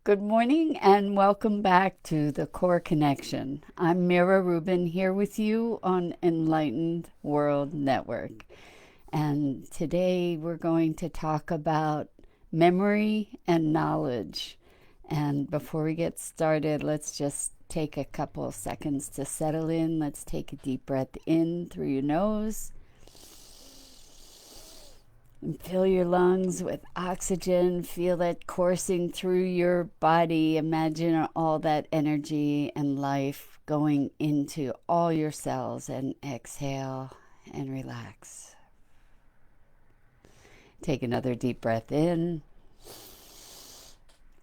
Good morning and welcome back to the Core Connection. I'm Mira Rubin here with you on Enlightened World Network. And today we're going to talk about memory and knowledge. And before we get started, let's just take a couple of seconds to settle in. Let's take a deep breath in through your nose and fill your lungs with oxygen. Feel that coursing through your body. Imagine all that energy and life going into all your cells, and exhale and relax. Take another deep breath in.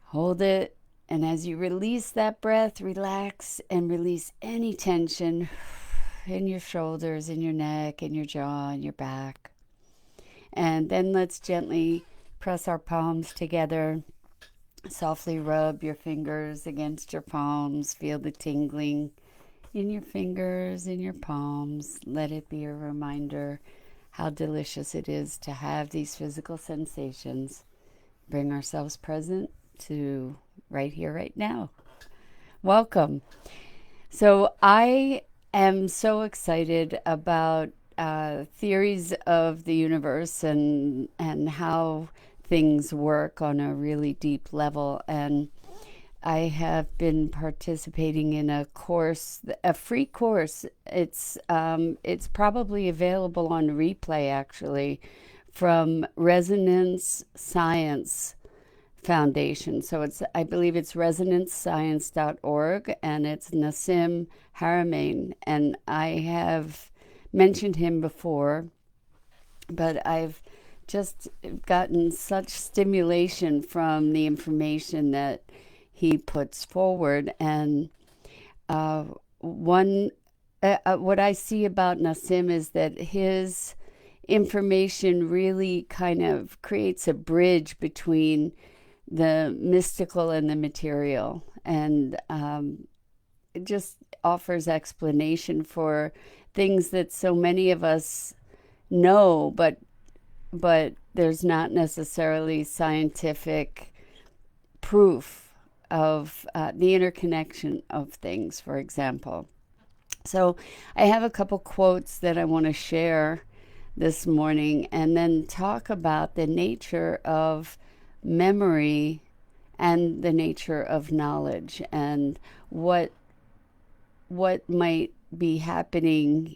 Hold it. And as you release that breath, relax and release any tension in your shoulders, in your neck, in your jaw, in your back. And then let's gently press our palms together. Softly rub your fingers against your palms. Feel the tingling in your fingers, in your palms. Let it be a reminder how delicious it is to have these physical sensations. Bring ourselves present to right here, right now. Welcome. So I am so excited about theories of the universe and how things work on a really deep level. And I have been participating in a course, a free course. It's probably available on replay actually, from Resonance Science Foundation. So I believe it's resonancescience.org, and it's Nassim Haramein. And I have mentioned him before, but I've just gotten such stimulation from the information that he puts forward. And one what I see about Nassim is that his information really kind of creates a bridge between the mystical and the material, and it just offers explanation for things that so many of us know, but there's not necessarily scientific proof of the interconnection of things, for example. So I have a couple quotes that I want to share this morning, and then talk about the nature of memory and the nature of knowledge, and what might be happening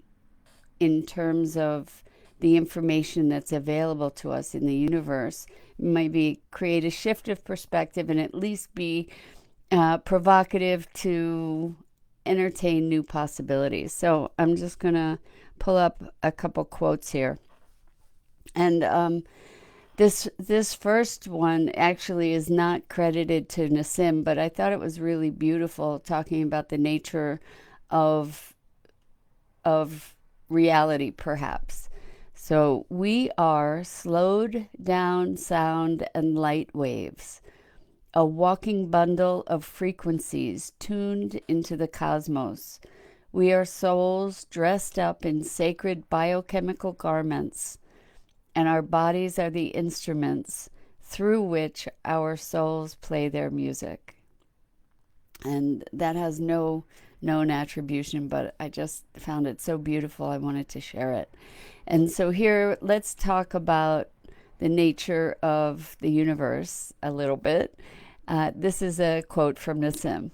in terms of the information that's available to us in the universe. Maybe create a shift of perspective and at least be provocative to entertain new possibilities. So I'm just going to pull up a couple quotes here. And this first one actually is not credited to Nassim, but I thought it was really beautiful, talking about the nature of of reality, perhaps. So we are slowed down sound and light waves, a walking bundle of frequencies tuned into the cosmos. We are souls dressed up in sacred biochemical garments, and our bodies are the instruments through which our souls play their music. And that has no known attribution, but I just found it so beautiful I wanted to share it. And so here, let's talk about the nature of the universe a little bit. This is a quote from Nassim.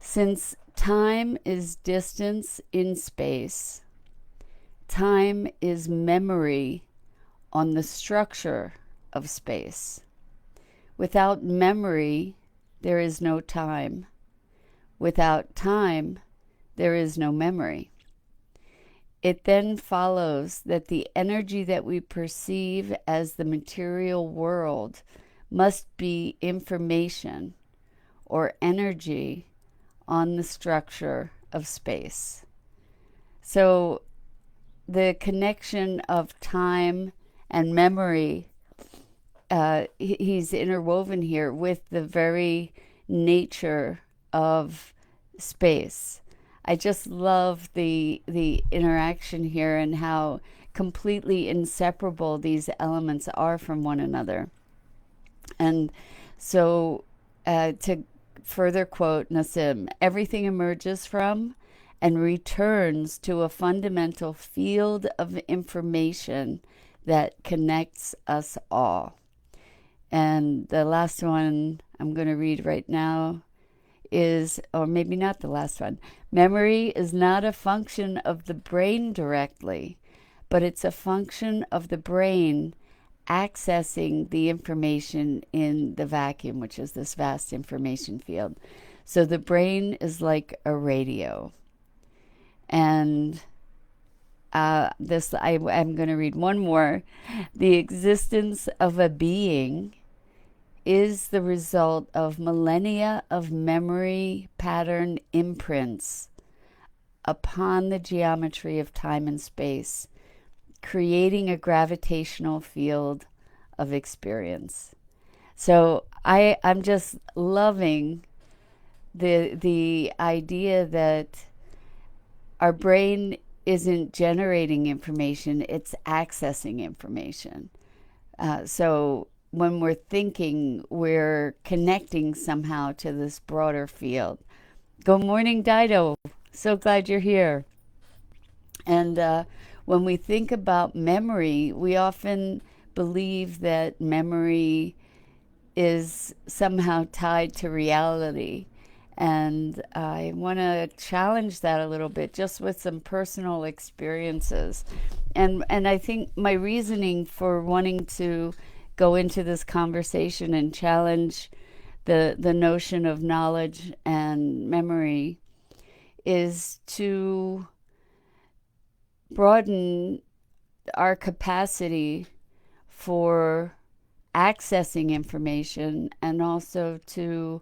Since time is distance in space, time is memory on the structure of space. Without memory, there is no time. Without time, there is no memory. It then follows that the energy that we perceive as the material world must be information or energy on the structure of space. So the connection of time and memory, he's interwoven here with the very nature of space. I just love the interaction here, and how completely inseparable these elements are from one another. And so To further quote Nassim, everything emerges from and returns to a fundamental field of information that connects us all. And the last one I'm going to read right now is, or maybe not the last one, memory is not a function of the brain directly, but it's a function of the brain accessing the information in the vacuum, which is this vast information field. So the brain is like a radio. And I'm going to read one more. The existence of a being is the result of millennia of memory pattern imprints upon the geometry of time and space, creating a gravitational field of experience. So I'm just loving the idea that our brain isn't generating information, it's accessing information. So when we're thinking, we're connecting somehow to this broader field. Good morning, Dido. So glad you're here. And when we think about memory, we often believe that memory is somehow tied to reality. And I want to challenge that a little bit just with some personal experiences. And I think my reasoning for wanting to go into this conversation and challenge the notion of knowledge and memory is to broaden our capacity for accessing information and also to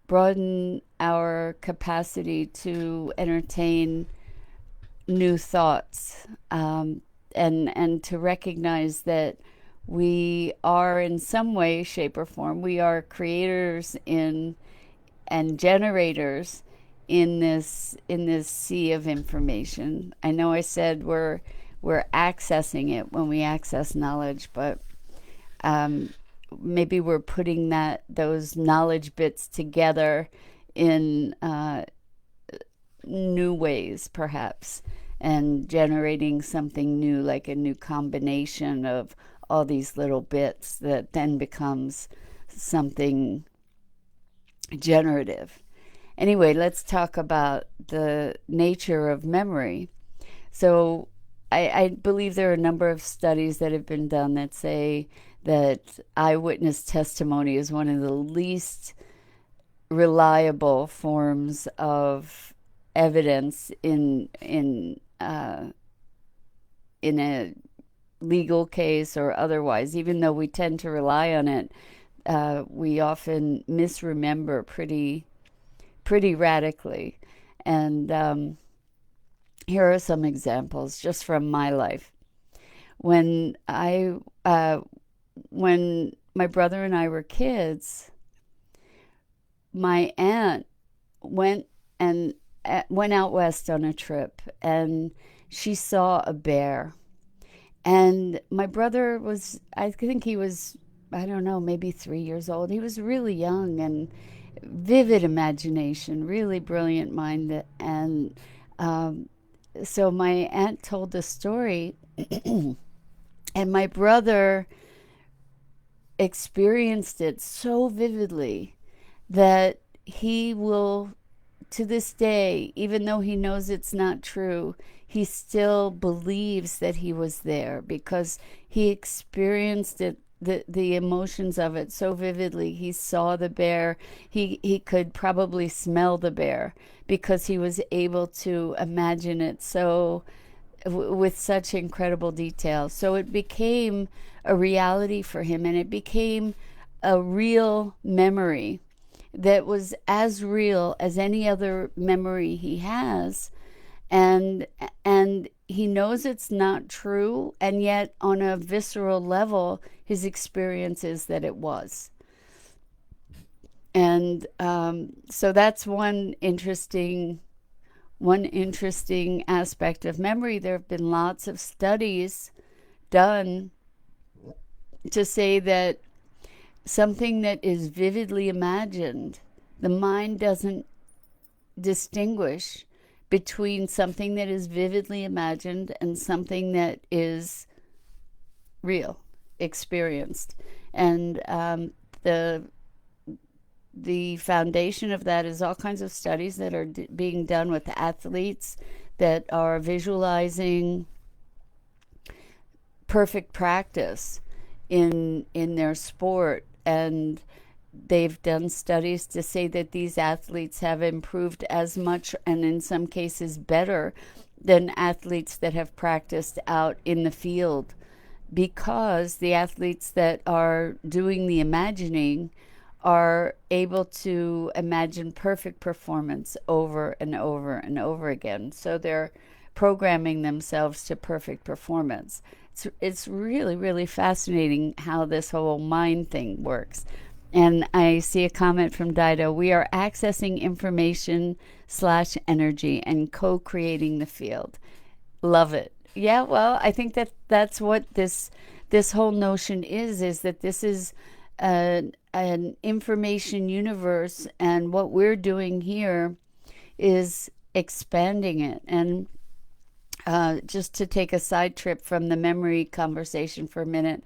broaden our capacity to entertain new thoughts, and to recognize that we are in some way, shape, or form, we are creators in and generators in this sea of information. I know I said we're accessing it when we access knowledge, but um, maybe we're putting those knowledge bits together in new ways, perhaps, and generating something new, like a new combination of all these little bits that then becomes something generative. Anyway, let's talk about the nature of memory. So, I believe there are a number of studies that have been done that say that eyewitness testimony is one of the least reliable forms of evidence in a legal case or otherwise. Even though we tend to rely on it, we often misremember pretty radically. And here are some examples just from my life. When when my brother and I were kids, my aunt went and went out west on a trip, and she saw a bear. And my brother was, I think he was, I don't know, maybe 3 years old. He was really young and vivid imagination, really brilliant mind. And so my aunt told the story, and my brother experienced it so vividly that he will, to this day, even though he knows it's not true, he still believes that he was there because he experienced it, the emotions of it so vividly. He saw the bear. He could probably smell the bear because he was able to imagine it so with such incredible detail. So it became a reality for him, and it became a real memory that was as real as any other memory he has. And he knows it's not true, and yet on a visceral level his experience is that it was. And so that's one interesting aspect of memory. There have been lots of studies done to say that something that is vividly imagined, the mind doesn't distinguish between something that is vividly imagined and something that is real, experienced. And the the foundation of that is all kinds of studies that are being done with athletes that are visualizing perfect practice in their sport, and they've done studies to say that these athletes have improved as much, and in some cases better, than athletes that have practiced out in the field, because the athletes that are doing the imagining are able to imagine perfect performance over and over and over again. So they're programming themselves to perfect performance. It's really, really fascinating how this whole mind thing works. And I see a comment from Dido. We are accessing information slash energy and co-creating the field. Love it. Yeah, well, I think that that's what this whole notion is that this is an information universe, and what we're doing here is expanding it. And just to take a side trip from the memory conversation for a minute,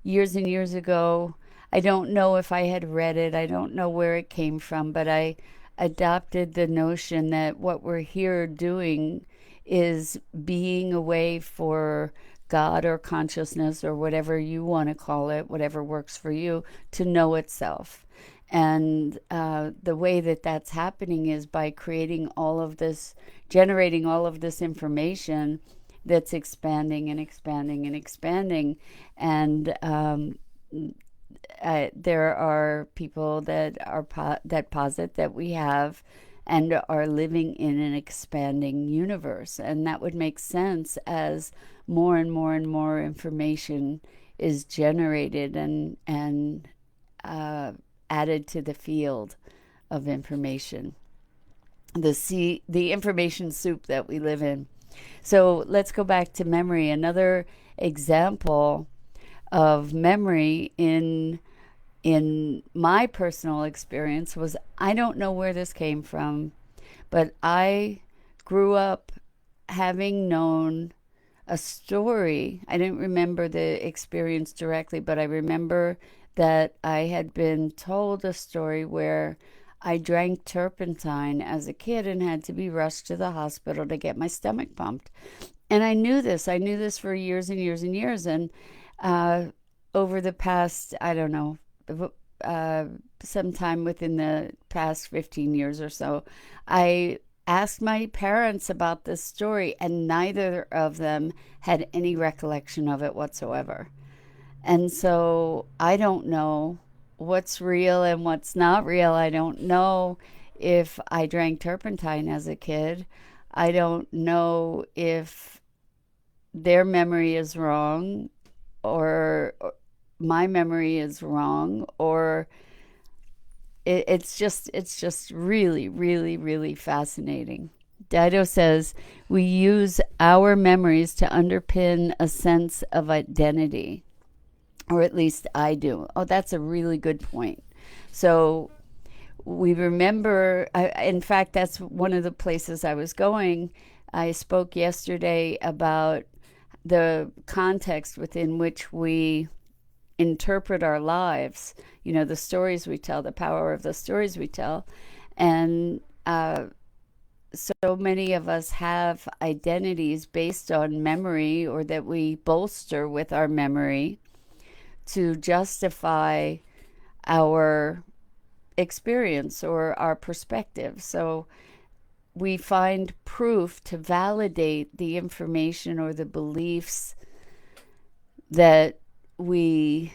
years and years ago, I don't know if I had read it, I don't know where it came from, but I adopted the notion that what we're here doing is being a way for God or consciousness or whatever you want to call it, whatever works for you, to know itself. And the way that that's happening is by creating all of this, generating all of this information that's expanding and expanding and expanding. And there are people that that posit that we have and are living in an expanding universe, and that would make sense as more and more and more information is generated and added to the field of information, the information soup that we live in. So let's go back to memory. Another example of memory in my personal experience was, I don't know where this came from, but I grew up having known a story. I didn't remember the experience directly, but I remember that I had been told a story where I drank turpentine as a kid and had to be rushed to the hospital to get my stomach pumped. And I knew this. I knew this for years and years and years. And uh, over the past, I don't know, uh, sometime within the past 15 years or so, I asked my parents about this story, and neither of them had any recollection of it whatsoever. And so I don't know what's real and what's not real. I don't know if I drank turpentine as a kid. I don't know if their memory is wrong, or my memory is wrong, or it's just really, really, really fascinating. Dido says we use our memories to underpin a sense of identity, or at least I do. Oh, that's a really good point. So we remember, in fact, that's one of the places I was going. I spoke yesterday about the context within which we interpret our lives, the stories we tell, the power of the stories we tell. And so many of us have identities based on memory, or that we bolster with our memory to justify our experience or our perspective. So we find proof to validate the information or the beliefs that we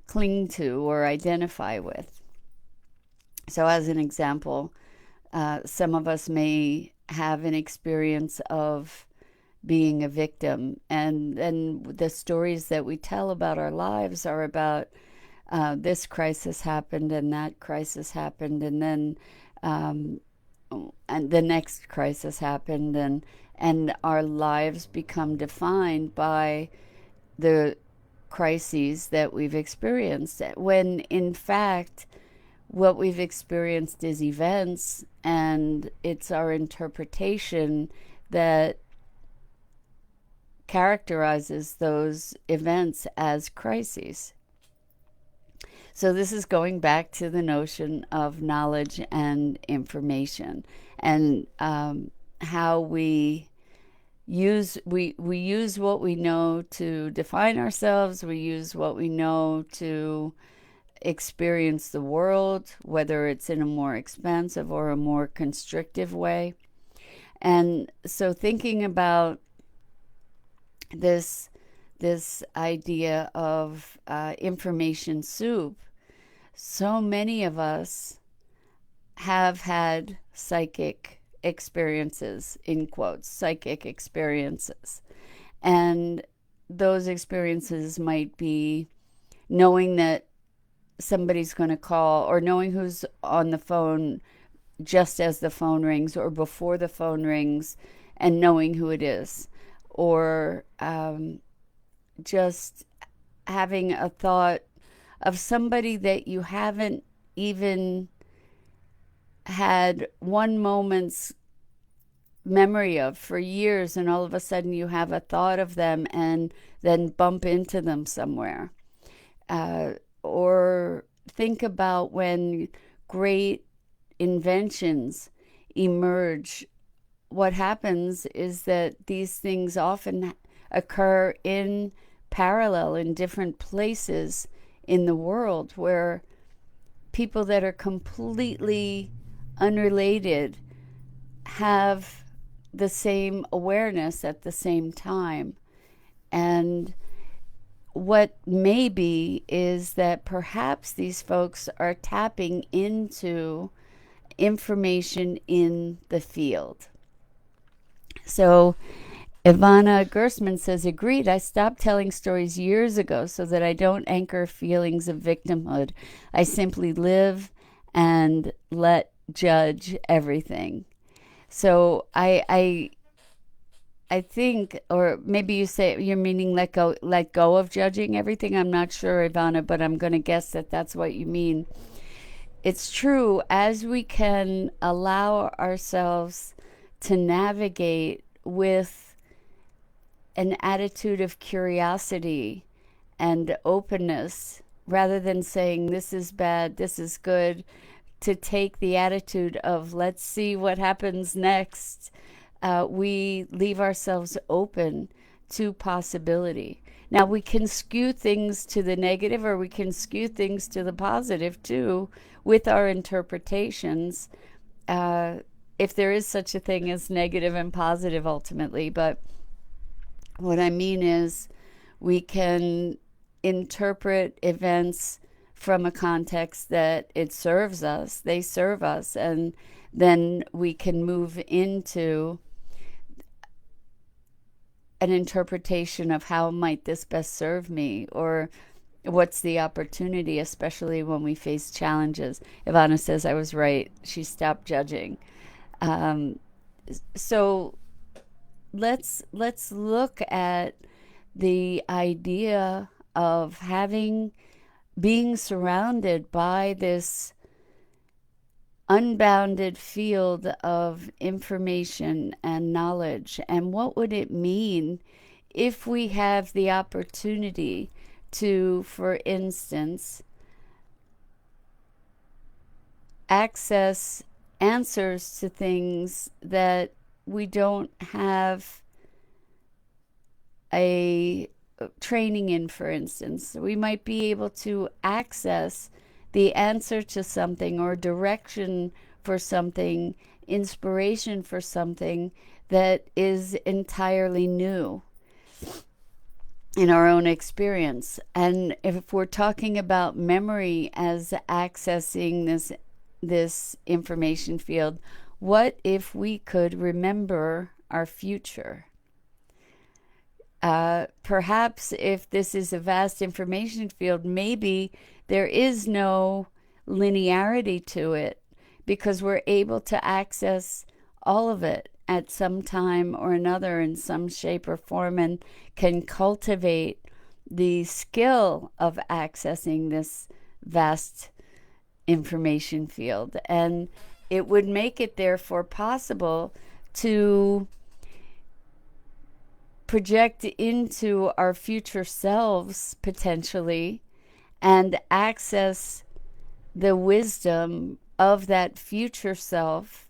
cling to or identify with. So, as an example, some of us may have an experience of being a victim, and then the stories that we tell about our lives are about this crisis happened and that crisis happened, and then and the next crisis happened, and our lives become defined by the crises that we've experienced, when in fact what we've experienced is events, and it's our interpretation that characterizes those events as crises. So this is going back to the notion of knowledge and information, and how we use what we know to define ourselves. We use what we know to experience the world, whether it's in a more expansive or a more constrictive way. And so thinking about this idea of information soup, so many of us have had psychic experiences, in quotes, psychic experiences. And those experiences might be knowing that somebody's going to call, or knowing who's on the phone just as the phone rings or before the phone rings, and knowing who it is, or just having a thought of somebody that you haven't even had one moment's memory of for years, and all of a sudden you have a thought of them and then bump into them somewhere. Or think about when great inventions emerge. What happens is that these things often occur in parallel in different places in the world, where people that are completely unrelated have the same awareness at the same time. And what may be is that perhaps these folks are tapping into information in the field. So Ivana Gersman says, agreed, I stopped telling stories years ago so that I don't anchor feelings of victimhood. I simply live and let judge everything. So I think, or maybe you say you're meaning let go of judging everything. I'm not sure, Ivana, but I'm going to guess that that's what you mean. It's true, as we can allow ourselves to navigate with an attitude of curiosity and openness, rather than saying this is bad, this is good, to take the attitude of let's see what happens next. We leave ourselves open to possibility. Now, we can skew things to the negative, or we can skew things to the positive too with our interpretations, if there is such a thing as negative and positive ultimately. But what I mean is, we can interpret events from a context that it serves us, they serve us, and then we can move into an interpretation of how might this best serve me, or what's the opportunity, especially when we face challenges. Ivana says I was right. She stopped judging. So let's look at the idea of being surrounded by this unbounded field of information and knowledge, and what would it mean if we have the opportunity to, for instance, access answers to things that we don't have a training in. For instance, we might be able to access the answer to something, or direction for something, inspiration for something that is entirely new in our own experience. And if we're talking about memory as accessing this information field, what if we could remember our future? Perhaps if this is a vast information field, maybe there is no linearity to it, because we're able to access all of it at some time or another in some shape or form, and can cultivate the skill of accessing this vast information field. And it would make it therefore possible to project into our future selves potentially and access the wisdom of that future self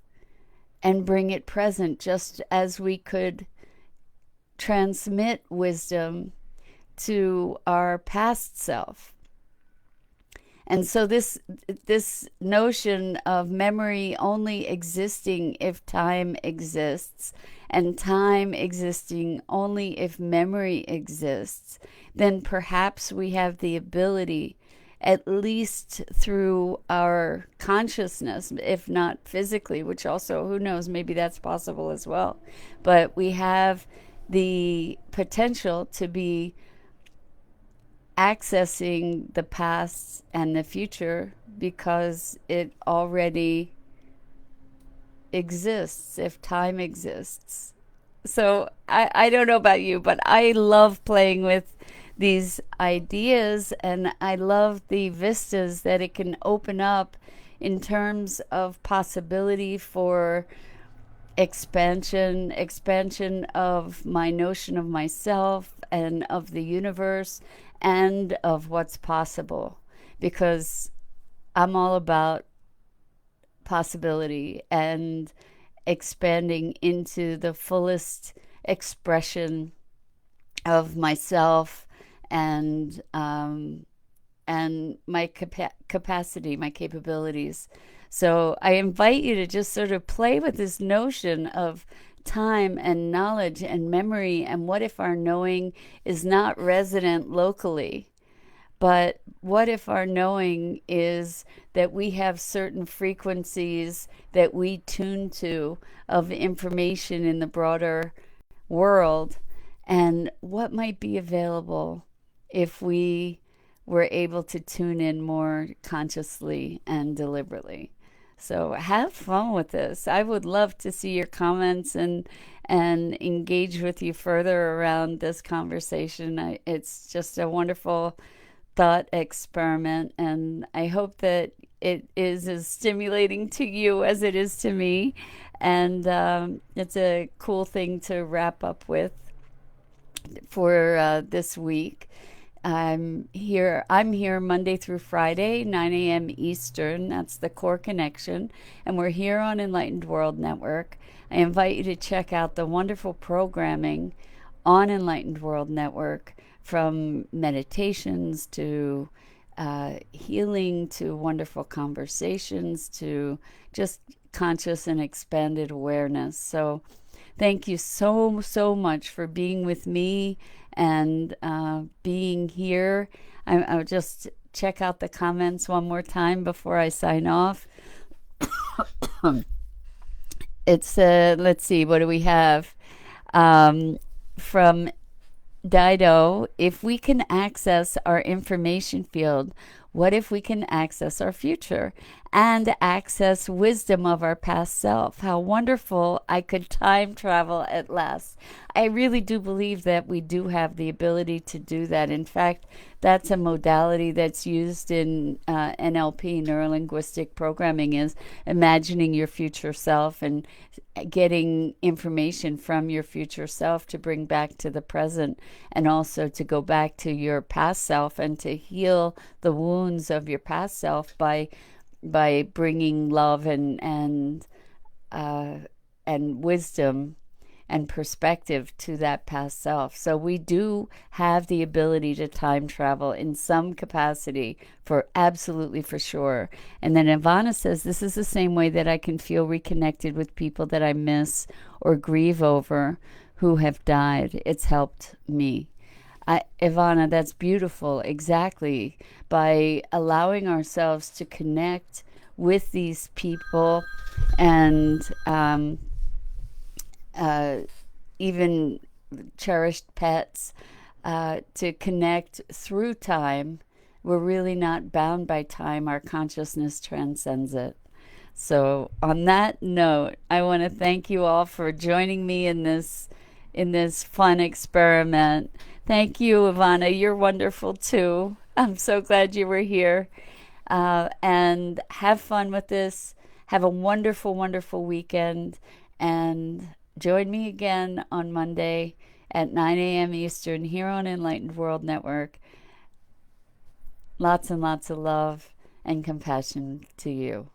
and bring it present, just as we could transmit wisdom to our past self. And so this notion of memory only existing if time exists, and time existing only if memory exists, then perhaps we have the ability, at least through our consciousness, if not physically, which also, who knows, maybe that's possible as well. But we have the potential to be accessing the past and the future because it already exists if time exists. So I don't know about you, but I love playing with these ideas, and I love the vistas that it can open up in terms of possibility for expansion of my notion of myself and of the universe and of what's possible, because I'm all about possibility and expanding into the fullest expression of myself and my capacity, my capabilities. So I invite you to just sort of play with this notion of time and knowledge and memory, and what if our knowing is not resident locally, but what if our knowing is that we have certain frequencies that we tune to of information in the broader world, and what might be available if we were able to tune in more consciously and deliberately. So have fun with this. I would love to see your comments and engage with you further around this conversation. It's just a wonderful thought experiment, and I hope that it is as stimulating to you as it is to me. And it's a cool thing to wrap up with for this week. I'm here Monday through Friday, 9 a.m. Eastern. That's the Core Connection. And we're here on Enlightened World Network. I invite you to check out the wonderful programming on Enlightened World Network, from meditations to healing to wonderful conversations to just conscious and expanded awareness. So thank you so much for being with me and being here. I'll just check out the comments one more time before I sign off. It's let's see, what do we have? From Dido: if we can access our information field, what if we can access our future and access wisdom of our past self? How wonderful I could time travel at last. I really do believe that we do have the ability to do that. In fact, that's a modality that's used in NLP, neuro-linguistic programming, is imagining your future self and getting information from your future self to bring back to the present, and also to go back to your past self and to heal the wounds of your past self by bringing love and wisdom and perspective to that past self. So we do have the ability to time travel in some capacity, for absolutely, for sure. And then Ivana says, this is the same way that I can feel reconnected with people that I miss or grieve over who have died. It's helped me. Ivana, that's beautiful. Exactly. By allowing ourselves to connect with these people and even cherished pets, to connect through time. We're really not bound by time. Our consciousness transcends it. So on that note, I want to thank you all for joining me in this fun experiment. Thank you, Ivana. You're wonderful too. I'm so glad you were here. And have fun with this. Have a wonderful, wonderful weekend. And join me again on Monday at 9 a.m. Eastern here on Enlightened World Network. Lots and lots of love and compassion to you.